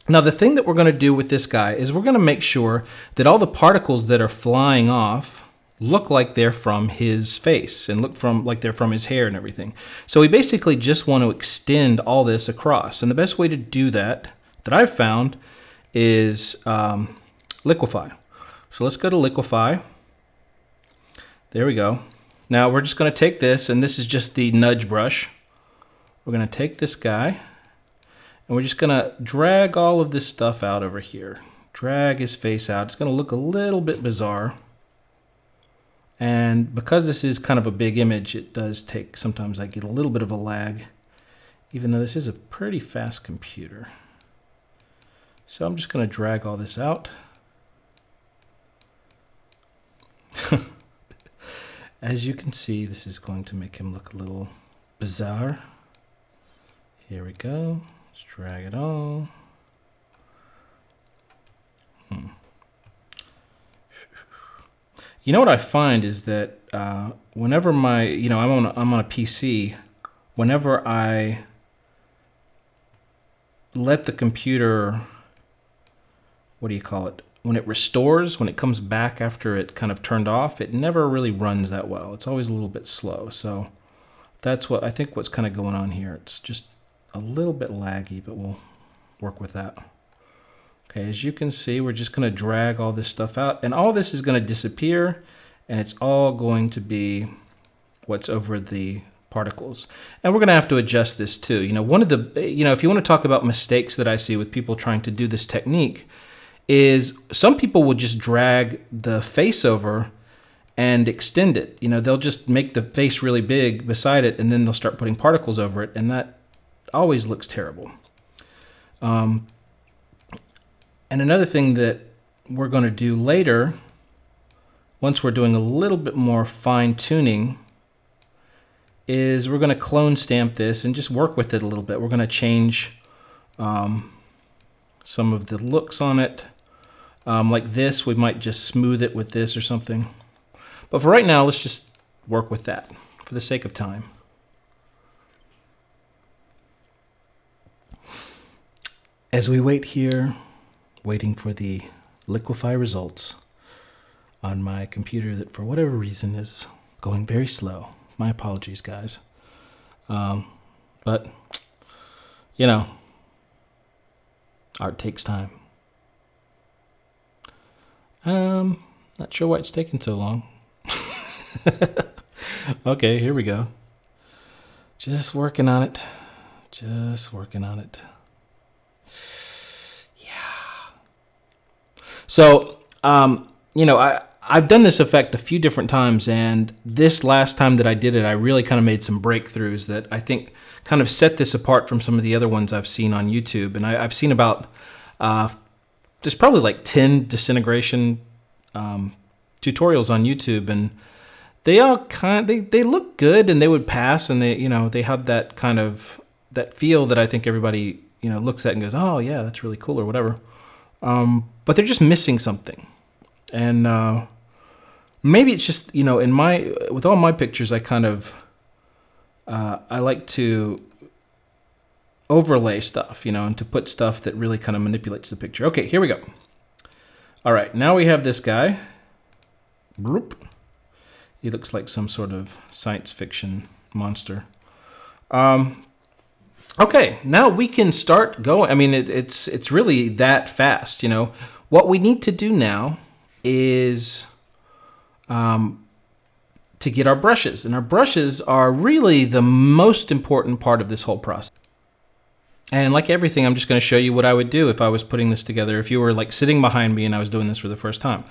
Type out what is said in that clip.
Now, the thing that we're going to do with this guy is we're going to make sure that all the particles that are flying off look like they're from his face and look like they're from his hair and everything. So we basically just want to extend all this across. And the best way to do that I've found is Liquify. So let's go to Liquify. There we go. Now we're just going to take this, and this is just the nudge brush. We're going to take this guy, and we're just going to drag all of this stuff out over here. Drag his face out. It's going to look a little bit bizarre. And because this is kind of a big image, it does take, sometimes I get a little bit of a lag, even though this is a pretty fast computer. So I'm just going to drag all this out. As you can see, this is going to make him look a little bizarre. Here we go. Let's drag it all. You know what I find is that whenever I'm on a PC, whenever I let the computer, what do you call it? When it restores, when it comes back after it kind of turned off, it never really runs that well. It's always a little bit slow. So that's what I think what's kind of going on here. It's just a little bit laggy, but we'll work with that. Okay, as you can see, we're just going to drag all this stuff out, and all this is going to disappear, and it's all going to be what's over the particles. And we're going to have to adjust this too. One of the, if you want to talk about mistakes that I see with people trying to do this technique, is some people will just drag the face over and extend it. They'll just make the face really big beside it, and then they'll start putting particles over it, and that always looks terrible. And another thing that we're going to do later, once we're doing a little bit more fine tuning, is we're going to clone stamp this and just work with it a little bit. We're going to change some of the looks on it. Like this, we might just smooth it with this or something. But for right now, let's just work with that for the sake of time. As we wait here, waiting for the Liquify results on my computer that for whatever reason is going very slow. My apologies, guys. But, art takes time. Not sure why it's taking so long. Okay, here we go. Just working on it. Just working on it. So, I've done this effect a few different times, and this last time that I did it, I really kind of made some breakthroughs that I think kind of set this apart from some of the other ones I've seen on YouTube. And I've seen about, there's probably like 10 disintegration tutorials on YouTube, and they all they look good, and they would pass, and they have that kind of, that feel that I think everybody, looks at and goes, oh yeah, that's really cool or whatever. But they're just missing something. And maybe it's just, with all my pictures, I kind of, I like to overlay stuff, and to put stuff that really kind of manipulates the picture. Okay, here we go. All right, now we have this guy. Bloop. He looks like some sort of science fiction monster. Okay, now we can start going. I mean, it's really that fast, What we need to do now is to get our brushes. And our brushes are really the most important part of this whole process. And like everything, I'm just going to show you what I would do if I was putting this together, if you were like sitting behind me and I was doing this for the first time.